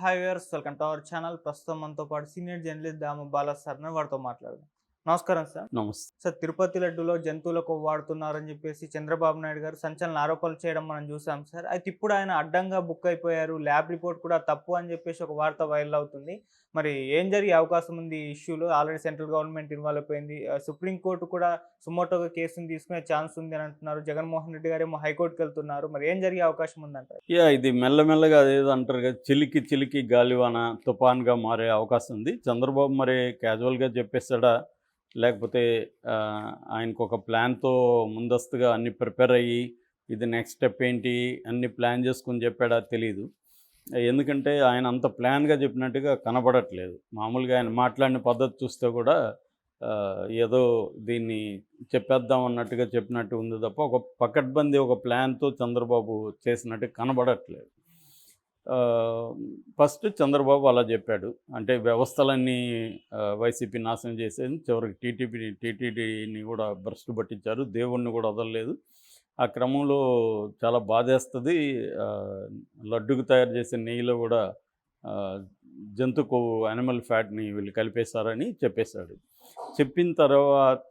Hi viewers, welcome to our channel. ప్రస్తుతం మనతో పాటు సీనియర్ జర్నలిస్ట్ దాము బాలా సార్ ఉన్నారు. వారితో మాట్లాడదాం. నమస్కారం సార్. నమస్తే. సార్, తిరుపతి లడ్డూలో జంతువుల కొవ్వు వాడుతున్నారని చెప్పేసి చంద్రబాబు నాయుడు గారు సంచలన ఆరోపణలు చేయడం మనం చూసాం సార్. అయితే ఇప్పుడు ఆయన అడ్డంగా బుక్ అయిపోయారు. ల్యాబ్ రిపోర్ట్ కూడా తప్పు అని చెప్పేసి ఒక వార్త వైరల్ అవుతుంది. మరి ఏం జరిగే అవకాశం ఉంది ఈ ఇష్యూలో? ఆల్రెడీ సెంట్రల్ గవర్నమెంట్ ఇన్వాల్వ్ అయిపోయింది. సుప్రీంకోర్టు కూడా సుమోటోగా కేసును తీసుకునే ఛాన్స్ ఉంది అని అంటున్నారు. జగన్మోహన్ రెడ్డి గారేమో హైకోర్టుకి వెళ్తున్నారు. మరి ఏం జరిగే అవకాశం ఉందంటారు? ఇది మెల్లమెల్లగా అదేదో అంటారు కదా, చిలికి చిలికి గాలివాన తుఫాన్‌గా మారే అవకాశం ఉంది. చంద్రబాబు మరి క్యాజువల్‌గా చెప్పేసాడా? లేకపోతే ఆయనకొక ప్లాన్‌తో ముందస్తుగా అన్నీ ప్రిపేర్ అయ్యి, ఇది నెక్స్ట్ స్టెప్ ఏంటి అన్నీ ప్లాన్ చేసుకొని చెప్పాడా తెలీదు. ఎందుకంటే ఆయన అంత ప్లాన్‌గా చెప్పినట్టుగా కనబడట్లేదు. మామూలుగా ఆయన మాట్లాడిన పద్ధతి చూస్తే కూడా ఏదో దీన్ని చెప్పేద్దాం అన్నట్టుగా చెప్పినట్టు ఉంది తప్ప, ఒక పకడ్బందీ ఒక ప్లాన్‌తో చంద్రబాబు చేసినట్టు కనబడట్లేదు. ఫస్ట్ చంద్రబాబు అలా చెప్పాడు. అంటే వ్యవస్థలన్నీ వైసీపీ నాశనం చేసేది, చివరికి టీటీడీని కూడా భ్రష్టు పట్టించారు, దేవుడిని కూడా వదలలేదు. ఆ క్రమంలో చాలా బాధేస్తుంది. లడ్డుకు తయారు చేసే నెయ్యిలో కూడా జంతు కొవ్వు యానిమల్ ఫ్యాట్ని వీళ్ళు కలిపేశారని చెప్పేశాడు.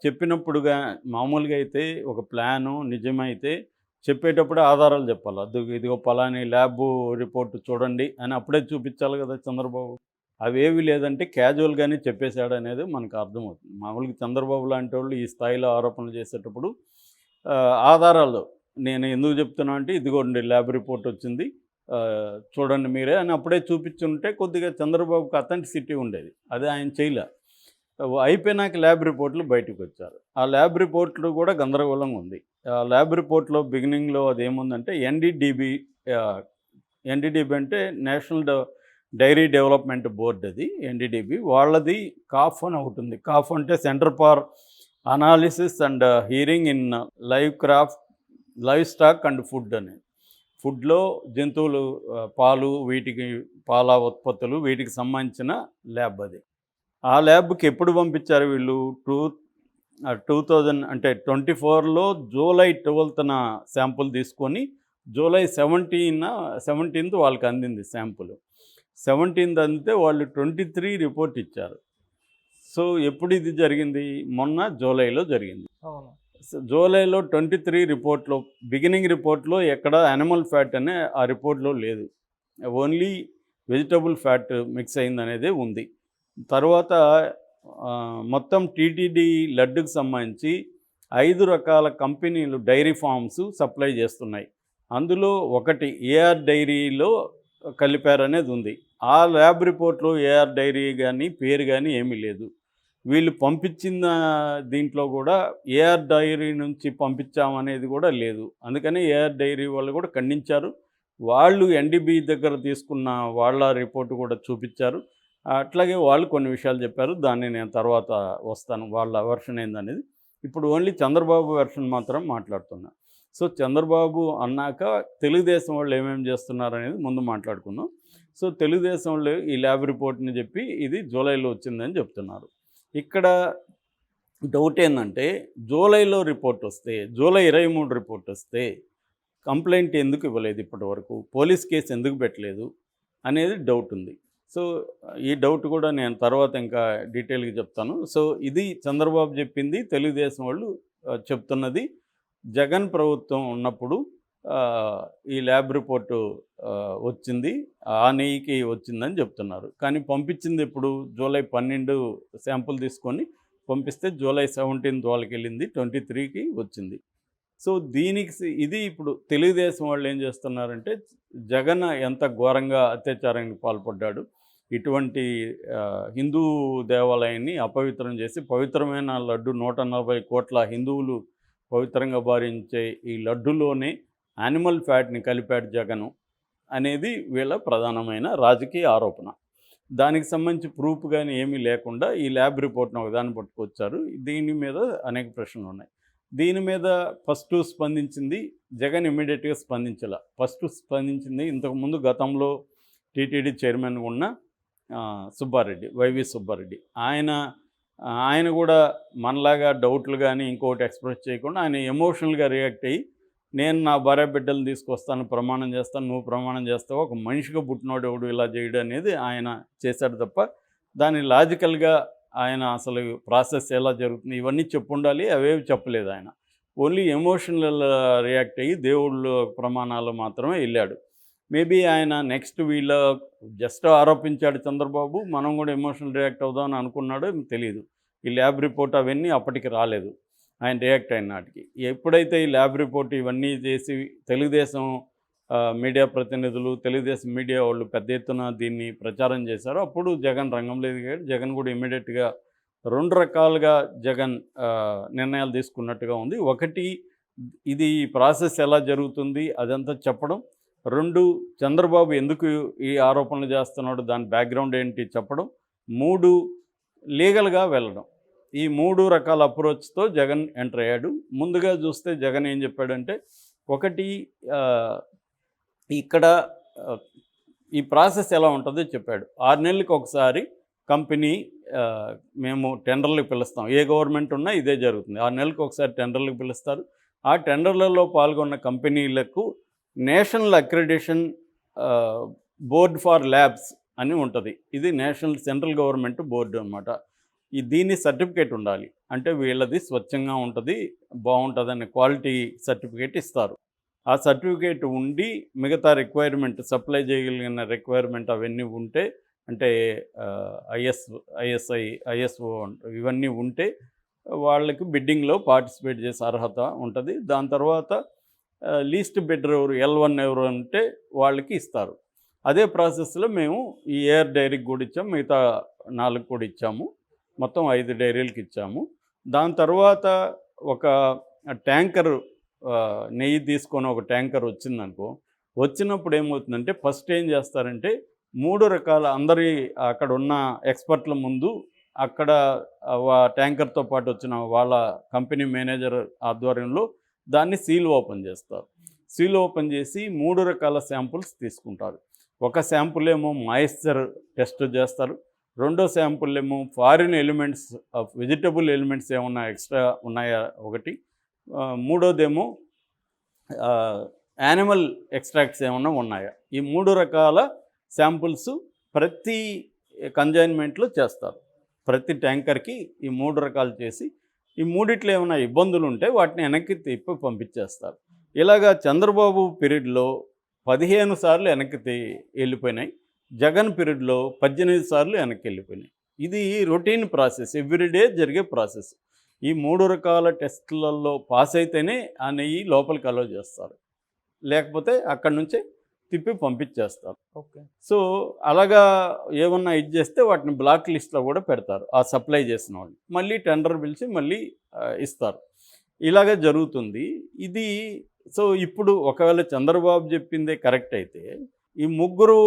చెప్పినప్పుడుగా మామూలుగా అయితే ఒక ప్లాను నిజమైతే చెప్పేటప్పుడే ఆధారాలు చెప్పాలి. ఇదిగో పలాని ల్యాబు రిపోర్ట్ చూడండి అని అప్పుడే చూపించాలి కదా చంద్రబాబు. అవేవి లేదంటే క్యాజువల్గానే చెప్పేశాడు అనేది మనకు అర్థమవుతుంది. మామూలుగా చంద్రబాబు లాంటి వాళ్ళు ఈ స్థాయిలో ఆరోపణలు చేసేటప్పుడు ఆధారాలు నేను ఎందుకు చెప్తున్నా అంటే, ఇదిగోండి ల్యాబ్ రిపోర్ట్ వచ్చింది, చూడండి మీరే అని అప్పుడే చూపించుంటే కొద్దిగా చంద్రబాబుకి అథెంటిసిటీ ఉండేది. అది ఆయన చేయలే. అయిపోయినాక ల్యాబ్ రిపోర్ట్లు బయటకు వచ్చారు. ఆ ల్యాబ్ రిపోర్ట్లు కూడా గందరగోళంగా ఉంది. ఆ ల్యాబ్ రిపోర్ట్లో బిగినింగ్లో అదేముందంటే ఎన్డీడీబీ అంటే నేషనల్ డైరీ డెవలప్మెంట్ బోర్డ్, అది ఎన్డీడీబీ వాళ్ళది కాఫ్ అని ఒకటి ఉంది. కాఫ్ అంటే centre for analysis and hearing in live stock and food అని. ఫుడ్లో జంతువులు పాలు, వీటికి పాల ఉత్పత్తులు, వీటికి సంబంధించిన ల్యాబ్ అది. ఆ ల్యాబ్కి ఎప్పుడు పంపించారు వీళ్ళు? 2000 అంటే 24లో జూలై 12న శాంపుల్ తీసుకొని జూలై 17th వాళ్ళకి అందింది శాంపుల్. 17th అందితే వాళ్ళు 23 రిపోర్ట్ ఇచ్చారు. సో ఎప్పుడు ఇది జరిగింది? మొన్న జూలైలో జరిగింది. అవును. జూలైలో 23 రిపోర్ట్లో బిగినింగ్ రిపోర్ట్లో ఎక్కడ యానిమల్ ఫ్యాట్ అనే ఆ రిపోర్ట్లో లేదు. ఓన్లీ వెజిటబుల్ ఫ్యాట్ మిక్స్ అయిందనేదే ఉంది. తర్వాత మొత్తం టీటీడీ లడ్డుకు సంబంధించి 5 రకాల కంపెనీలు డైరీ ఫార్మ్స్ సప్లై చేస్తున్నాయి. అందులో ఒకటి ఏఆర్ డైరీలో కలిపారనేది ఉంది. ఆ ల్యాబ్ రిపోర్ట్లో ఏఆర్ డైరీ కానీ పేరు కానీ ఏమీ లేదు. వీళ్ళు పంపించిన దీంట్లో కూడా ఏఆర్ డైరీ నుంచి పంపించామనేది కూడా లేదు. అందుకని ఏఆర్ డైరీ వాళ్ళు కూడా ఖండించారు. వాళ్ళు ఎన్డీబీ దగ్గర తీసుకున్న వాళ్ళ రిపోర్టు కూడా చూపించారు. అట్లాగే వాళ్ళు కొన్ని విషయాలు చెప్పారు. దాన్ని నేను తర్వాత వస్తాను, వాళ్ళ వెర్షన్ ఏందనేది. ఇప్పుడు ఓన్లీ చంద్రబాబు వెర్షన్ మాత్రం మాట్లాడుతున్నా. సో చంద్రబాబు అన్నాక తెలుగుదేశం వాళ్ళు ఏమేమి చేస్తున్నారనేది ముందు మాట్లాడుకుందాం. సో తెలుగుదేశం వాళ్ళు ఈ ల్యాబ్ రిపోర్ట్ని చెప్పి ఇది జూలైలో వచ్చిందని చెప్తున్నారు. ఇక్కడ డౌట్ ఏంటంటే, జూలైలో రిపోర్ట్ వస్తే, జూలై 23 రిపోర్ట్ వస్తే కంప్లైంట్ ఎందుకు ఇవ్వలేదు ఇప్పటి వరకు, పోలీస్ కేసు ఎందుకు పెట్టలేదు అనేది డౌట్ ఉంది. సో ఈ డౌట్ కూడా నేను తర్వాత ఇంకా డీటెయిల్గా చెప్తాను. సో ఇది చంద్రబాబు చెప్పింది, తెలుగుదేశం వాళ్ళు చెప్తున్నది. జగన్ ప్రభుత్వం ఉన్నప్పుడు ఈ ల్యాబ్ రిపోర్టు వచ్చింది, ఆ నెయ్యికి వచ్చిందని చెప్తున్నారు. కానీ పంపించింది ఇప్పుడు జూలై 12 శాంపుల్ తీసుకొని పంపిస్తే జూలై 17 వాళ్ళకి వెళ్ళింది, 23కి వచ్చింది. సో ఇది ఇప్పుడు తెలుగుదేశం వాళ్ళు ఏం చేస్తున్నారంటే, జగన్ ఎంత ఘోరంగా అత్యాచారానికి పాల్పడ్డాడు, ఇటువంటి హిందూ దేవాలయాన్ని అపవిత్రం చేసి పవిత్రమైన లడ్డు 140 కోట్ల హిందువులు పవిత్రంగా భావించే ఈ లడ్డులోనే యానిమల్ ఫ్యాట్ని కలిపాడు జగను అనేది వీళ్ళ ప్రధానమైన రాజకీయ ఆరోపణ. దానికి సంబంధించి ప్రూఫ్ కానీ ఏమీ లేకుండా ఈ ల్యాబ్ రిపోర్ట్ను ఒకదాన్ని పట్టుకొచ్చారు. దీని మీద అనేక ప్రశ్నలు ఉన్నాయి. దీని మీద ఫస్ట్ స్పందించింది జగన్, ఇమ్మీడియట్గా స్పందించాల. ఫస్ట్ స్పందించింది ఇంతకుముందు గతంలో టీటీడీ చైర్మన్ ఉన్న సుబ్బారెడ్డి, వైవి సుబ్బారెడ్డి. ఆయన కూడా మనలాగా డౌట్లు కానీ ఇంకోటి ఎక్స్ప్రెస్ చేయకుండా ఆయన ఎమోషనల్గా రియాక్ట్ అయ్యి నేను నా భార్య బిడ్డలు తీసుకొస్తాను, ప్రమాణం చేస్తాను, నువ్వు ప్రమాణం చేస్తావు, ఒక మనిషిగా పుట్టినోడు ఎవడు ఇలా చేయడం అనేది ఆయన చేశాడు తప్ప దాన్ని లాజికల్గా ఆయన అసలు ప్రాసెస్ ఎలా జరుగుతుంది ఇవన్నీ చెప్పుండాలి, అవేవి చెప్పలేదు ఆయన. ఓన్లీ ఎమోషనల్ రియాక్ట్ అయ్యి దేవుళ్ళ ప్రమాణాలు మాత్రమే వెళ్ళాడు. మేబీ ఆయన నెక్స్ట్ వీళ్ళ జస్ట్ ఆరోపించాడు చంద్రబాబు, మనం కూడా ఎమోషనల్ రియాక్ట్ అవుదామని అనుకున్నాడో తెలియదు. ఈ ల్యాబ్ రిపోర్ట్ అవన్నీ అప్పటికి రాలేదు ఆయన రియాక్ట్ అయిన నాటికి. ఎప్పుడైతే ఈ ల్యాబ్ రిపోర్ట్ ఇవన్నీ చేసి తెలుగుదేశం మీడియా ప్రతినిధులు, తెలుగుదేశం మీడియా వాళ్ళు పెద్ద ఎత్తున దీన్ని ప్రచారం చేశారో అప్పుడు జగన్ రంగంలో దిగాడు. జగన్ కూడా ఇమీడియట్గా 2 రకాలుగా జగన్ నిర్ణయాలు తీసుకున్నట్టుగా ఉంది. ఒకటి, ఇది ప్రాసెస్ ఎలా జరుగుతుంది అదంతా చెప్పడం. 2, చంద్రబాబు ఎందుకు ఈ ఆరోపణలు చేస్తున్నాడు దాని బ్యాక్గ్రౌండ్ ఏంటి చెప్పడం. 3, లీగల్గా వెళ్ళడం. ఈ 3 రకాల అప్రోచ్తో జగన్ ఎంటర్ అయ్యాడు. ముందుగా చూస్తే జగన్ ఏం చెప్పాడంటే, ఒకటి ఇక్కడ ఈ ప్రాసెస్ ఎలా ఉంటుందో చెప్పాడు. 6 నెలలకు ఒకసారి కంపెనీ మేము టెండర్లకు పిలుస్తాం, ఏ గవర్నమెంట్ ఉన్నా ఇదే జరుగుతుంది. 6 నెలలకు ఒకసారి టెండర్లకు పిలుస్తారు. ఆ టెండర్లలో పాల్గొన్న కంపెనీలకు national accreditation board for labs అని ఉంటుంది. ఇది నేషనల్ సెంట్రల్ గవర్నమెంట్ బోర్డు అనమాట. దీని సర్టిఫికేట్ ఉండాలి, అంటే వీళ్ళది స్వచ్ఛంగా ఉంటుంది, బాగుంటుందనే క్వాలిటీ సర్టిఫికేట్ ఇస్తారు. ఆ సర్టిఫికేట్ ఉండి మిగతా రిక్వైర్మెంట్ సప్లై చేయగలిగిన రిక్వైర్మెంట్ అవన్నీ ఉంటే, అంటే ఐఎస్ఓ ఇవన్నీ ఉంటే వాళ్ళకి బిడ్డింగ్లో పార్టిసిపేట్ చేసే అర్హత ఉంటుంది. దాని తర్వాత లీస్ట్ బిడ్డర్ ఎవరు, L1 ఎవరు అంటే వాళ్ళకి ఇస్తారు. అదే ప్రాసెస్లో మేము ఈ ఏఆర్ డైరీకి కూడా ఇచ్చాము, మిగతా 4 కూడా ఇచ్చాము, మొత్తం 5 డైరీలకు ఇచ్చాము. దాని తర్వాత ఒక ట్యాంకర్ నెయ్యి తీసుకొని ఒక ట్యాంకర్ వచ్చిందనుకో, వచ్చినప్పుడు ఏమవుతుందంటే ఫస్ట్ ఏం చేస్తారంటే 3 రకాల అందరి అక్కడ ఉన్న ఎక్స్పర్ట్ల ముందు అక్కడ ట్యాంకర్తో పాటు వచ్చిన వాళ్ళ కంపెనీ మేనేజర్ ఆధ్వర్యంలో దాన్ని సీల్ ఓపెన్ చేస్తారు. సీల్ ఓపెన్ చేసి 3 రకాల శాంపుల్స్ తీసుకుంటారు. ఒక శాంపుల్ ఏమో మాయిశ్చర్ టెస్ట్ చేస్తారు, రెండో శాంపుల్ ఏమో foreign elements of vegetable elements ఏమన్నా ఎక్స్ట్రా ఉన్నాయా ఒకటి, మూడోదేమో యానిమల్ ఎక్స్ట్రాక్ట్స్ ఏమన్నా ఉన్నాయా. ఈ 3 రకాల శాంపుల్స్ ప్రతి కన్జైన్మెంట్లో చేస్తారు. ప్రతి ట్యాంకర్కి ఈ 3 రకాలు చేసి ఈ మూడిట్లో ఏమైనా ఇబ్బందులు ఉంటే వాటిని వెనక్కి తిప్పి పంపించేస్తారు. ఇలాగా చంద్రబాబు పీరియడ్లో 15 సార్లు వెనక్కి వెళ్ళిపోయినాయి, జగన్ పీరియడ్లో 18 సార్లు వెనక్కి వెళ్ళిపోయినాయి. ఇది రొటీన్ ప్రాసెస్, ఎవ్రీడే జరిగే ప్రాసెస్. ఈ 3 రకాల టెస్టులలో పాస్ అయితేనే ఆ నెయ్యి లోపలికి అలో చేస్తారు, లేకపోతే అక్కడి నుంచే తిప్పి పంపించేస్తారు. ఓకే. సో అలాగా ఏమన్నా ఇది చేస్తే వాటిని బ్లాక్ లిస్ట్లో కూడా పెడతారు ఆ సప్లై చేసిన వాళ్ళు, మళ్ళీ టెండర్ పిలిచి మళ్ళీ ఇస్తారు. ఇలాగే జరుగుతుంది ఇది. సో ఇప్పుడు ఒకవేళ చంద్రబాబు చెప్పిందే కరెక్ట్ అయితే ఈ 3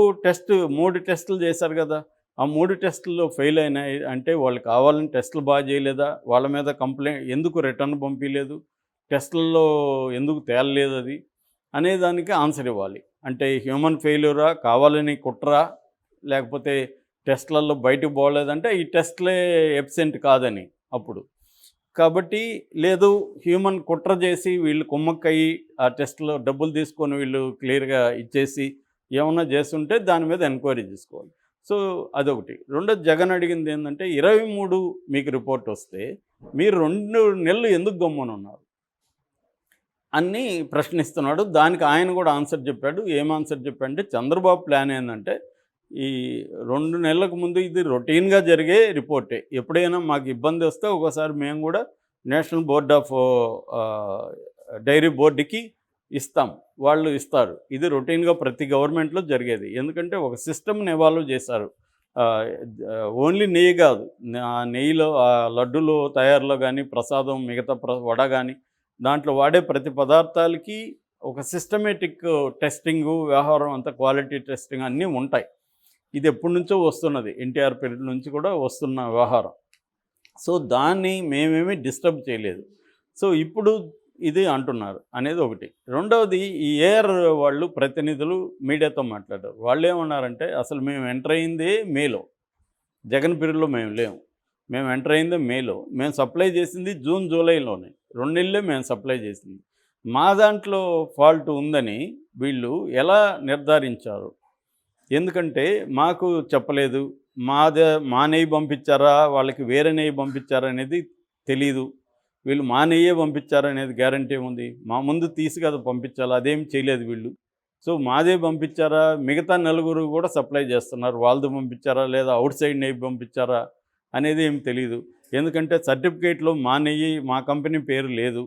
టెస్టులు చేశారు కదా, ఆ 3 టెస్టుల్లో ఫెయిల్ అయినాయి అంటే వాళ్ళు కావాలని టెస్టులు బాగా చేయలేదా, వాళ్ళ మీద కంప్లైంట్ ఎందుకు రిటర్న్ పంపించలేదు, టెస్టుల్లో ఎందుకు తేలలేదు అది అనేదానికి ఆన్సర్ ఇవ్వాలి. అంటే హ్యూమన్ ఫెయిల్యూరా, కావాలని కుట్రా, లేకపోతే టెస్ట్లలో బయటకు పోలేదంటే ఈ టెస్ట్లే ఎబ్సెంట్ కాదని అప్పుడు. కాబట్టి లేదు హ్యూమన్ కుట్ర చేసి వీళ్ళు కుమ్మక్కయ్యి ఆ టెస్ట్లో డబ్బులు తీసుకొని వీళ్ళు క్లియర్గా ఇచ్చేసి ఏమన్నా చేస్తుంటే దాని మీద ఎంక్వైరీ చేసుకోవాలి. సో అదొకటి. రెండోది జగన్ అడిగింది ఏంటంటే 23 మీకు రిపోర్ట్ వస్తే మీరు 2 నెలలు ఎందుకు గమ్మున ఉన్నారు అన్నీ ప్రశ్నిస్తున్నాడు. దానికి ఆయన కూడా ఆన్సర్ చెప్పాడు. ఏం ఆన్సర్ చెప్పాడంటే చంద్రబాబు ప్లాన్ ఏంటంటే ఈ 2 నెలలకు ముందు ఇది రొటీన్గా జరిగే రిపోర్టే, ఎప్పుడైనా మాకు ఇబ్బంది వస్తే ఒకసారి మేము కూడా నేషనల్ బోర్డ్ ఆఫ్ డైరీ బోర్డుకి ఇస్తాం, వాళ్ళు ఇస్తారు. ఇది రొటీన్గా ప్రతి గవర్నమెంట్లో జరిగేది. ఎందుకంటే ఒక సిస్టమ్ని ఎవాల్వ్ చేశారు. ఓన్లీ నెయ్యి కాదు, నెయ్యిలో లడ్డులో తయారులో కానీ ప్రసాదం మిగతా వడ కానీ దాంట్లో వాడే ప్రతి పదార్థాలకి ఒక సిస్టమేటిక్ టెస్టింగు వ్యవహారం అంతా క్వాలిటీ టెస్టింగ్ అన్నీ ఉంటాయి. ఇది ఎప్పటి నుంచో వస్తున్నది, ఎన్టీఆర్ పీరియడ్ నుంచి కూడా వస్తున్న వ్యవహారం. సో దాన్ని మేమేమీ డిస్టర్బ్ చేయలేదు. సో ఇప్పుడు ఇది అంటున్నారు అనేది ఒకటి. రెండవది ఈ ఏఆర్ వాళ్ళు ప్రతినిధులు మీడియాతో మాట్లాడారు. వాళ్ళు ఏమన్నారంటే అసలు మేము ఎంటర్ అయిందే మేలో, జగన్ పీరియడ్లో మేము లేము, మేము ఎంటర్ అయిందే మేలో, మేము సప్లై చేసింది జూన్ జూలైలోనే, 2 నెలలే మేము సప్లై చేసింది. మా దాంట్లో ఫాల్ట్ ఉందని వీళ్ళు ఎలా నిర్ధారించారు? ఎందుకంటే మాకు చెప్పలేదు. మా నెయ్యి పంపించారా? వాళ్ళకి వేరే నెయ్యి పంపించారా అనేది తెలీదు. వీళ్ళు మా నెయ్యే పంపించారనేది గ్యారంటీ ఏముంది? మా ముందు తీసి కదా పంపించాలి. అదేం చేయలేదు వీళ్ళు. సో, మాదే పంపించారా? మిగతా నలుగురు కూడా సప్లై చేస్తున్నారు. వాళ్ళది పంపించారా? లేదా ఔట్ సైడ్ నెయ్యి పంపించారా? అనేది ఏం తెలీదు. ఎందుకంటే సర్టిఫికేట్‌లో మా నెయ్యి, మా కంపెనీ పేరు లేదు.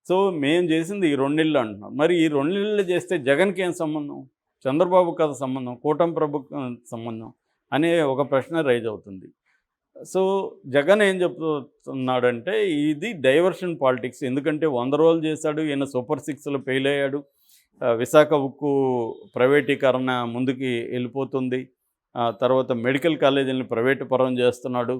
సో, మేము చేసింది ఈ 2 నెలలు అంటున్నాం. మరి ఈ 2 నెలలు చేస్తే జగన్‌కి ఏం సంబంధం? చంద్రబాబుకి కదా సంబంధం. కూటమి ప్రభుత్వం సంబంధం అనే ఒక ప్రశ్న రైజ్ అవుతుంది. సో, జగన్ ఏం చెప్తున్నాడంటే ఇది డైవర్షన్ పాలిటిక్స్. ఎందుకంటే 100 రోజులు చేశాడు. ఈయన సూపర్ సిక్స్‌లో ఫెయిల్ అయ్యాడు. విశాఖ ఉక్కు ప్రైవేటీకరణ ముందుకి వెళ్ళిపోతుంది. తర్వాత మెడికల్ కాలేజీలను ప్రైవేటు పరం చేస్తున్నాడు.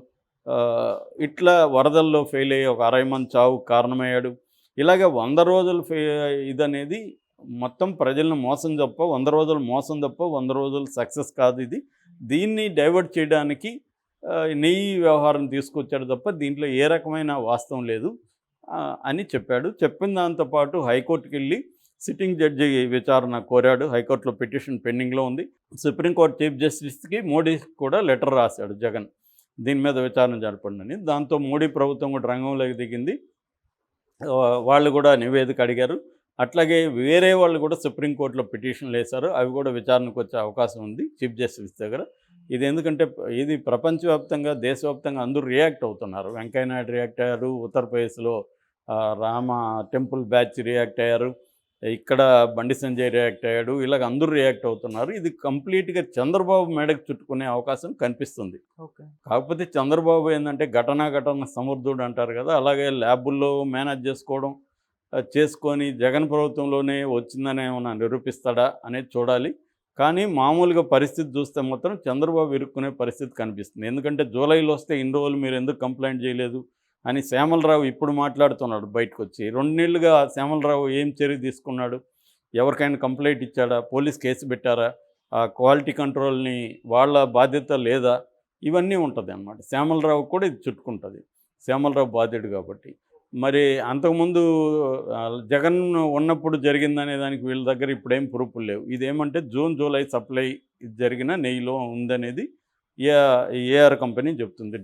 ఇట్లా వరదల్లో ఫెయిల్ అయ్యి ఒక 60 మంది చావుకు కారణమయ్యాడు. ఇలాగ 100 రోజులు ఇదనేది మొత్తం ప్రజలను మోసం తప్ప 100 రోజులు మోసం తప్ప 100 రోజులు సక్సెస్ కాదు ఇది. దీన్ని డైవర్ట్ చేయడానికి నెయ్యి వ్యవహారం తీసుకొచ్చాడు తప్ప దీంట్లో ఏ రకమైన వాస్తవం లేదు అని చెప్పాడు. చెప్పిన దాంతో పాటు హైకోర్టుకి వెళ్ళి సిట్టింగ్ జడ్జి విచారణ కోరాడు. హైకోర్టులో పిటిషన్ పెండింగ్లో ఉంది. సుప్రీంకోర్టు చీఫ్ జస్టిస్కి మోడీ కూడా లెటర్ రాశాడు జగన్, దీని మీద విచారణ జరపండి. దాంతో మోడీ ప్రభుత్వం కూడా రంగంలోకి దిగింది. వాళ్ళు కూడా నివేదిక అడిగారు. అట్లాగే వేరే వాళ్ళు కూడా సుప్రీంకోర్టులో పిటిషన్లు వేశారు. అవి కూడా విచారణకు వచ్చే అవకాశం ఉంది చీఫ్ జస్టిస్ దగ్గర. ఇది ఎందుకంటే ఇది ప్రపంచవ్యాప్తంగా, దేశవ్యాప్తంగా అందరూ రియాక్ట్ అవుతున్నారు. వెంకయ్య నాయుడు రియాక్ట్ అయ్యారు. ఉత్తరప్రదేశ్లో రామ టెంపుల్ బ్యాచ్ రియాక్ట్ అయ్యారు. ఇక్కడ బండి సంజయ్ రియాక్ట్ అయ్యాడు. ఇలాగ అందరూ రియాక్ట్ అవుతున్నారు. ఇది కంప్లీట్గా చంద్రబాబు మెడకు చుట్టుకునే అవకాశం కనిపిస్తుంది. ఓకే. కాకపోతే చంద్రబాబు ఏంటంటే ఘటన సమర్థుడు అంటారు కదా, అలాగే ల్యాబుల్లో మేనేజ్ చేసుకోవడం చేసుకొని జగన్ ప్రభుత్వంలోనే వచ్చిందని ఏమన్నా నిరూపిస్తాడా అనేది చూడాలి. కానీ మామూలుగా పరిస్థితి చూస్తే మాత్రం చంద్రబాబు ఇరుక్కునే పరిస్థితి కనిపిస్తుంది. ఎందుకంటే జూలైలో వస్తే ఇన్ని రోజులు మీరు ఎందుకు కంప్లైంట్ చేయలేదు అని శ్యామలరావు ఇప్పుడు మాట్లాడుతున్నాడు బయటకు వచ్చి. 2 నెలలుగా శ్యామలరావు ఏం చర్య తీసుకున్నాడు? ఎవరికైనా కంప్లైంట్ ఇచ్చాడా? పోలీస్ కేసు పెట్టారా? క్వాలిటీ కంట్రోల్ని వాళ్ళ బాధ్యత లేదా? ఇవన్నీ ఉంటుంది అన్నమాట. శ్యామలరావు కూడా ఇది చుట్టుకుంటుంది. శ్యామలరావు బాధ్యుడు కాబట్టి. మరి అంతకుముందు జగన్ ఉన్నప్పుడు జరిగిందనే దానికి వీళ్ళ దగ్గర ఇప్పుడేం ప్రూఫ్లు లేవు. ఇదేమంటే జూన్, జూలై సప్లై జరిగిన నెయ్యిలో ఉందనేది ఏఆర్ కంపెనీ చెప్తుంది.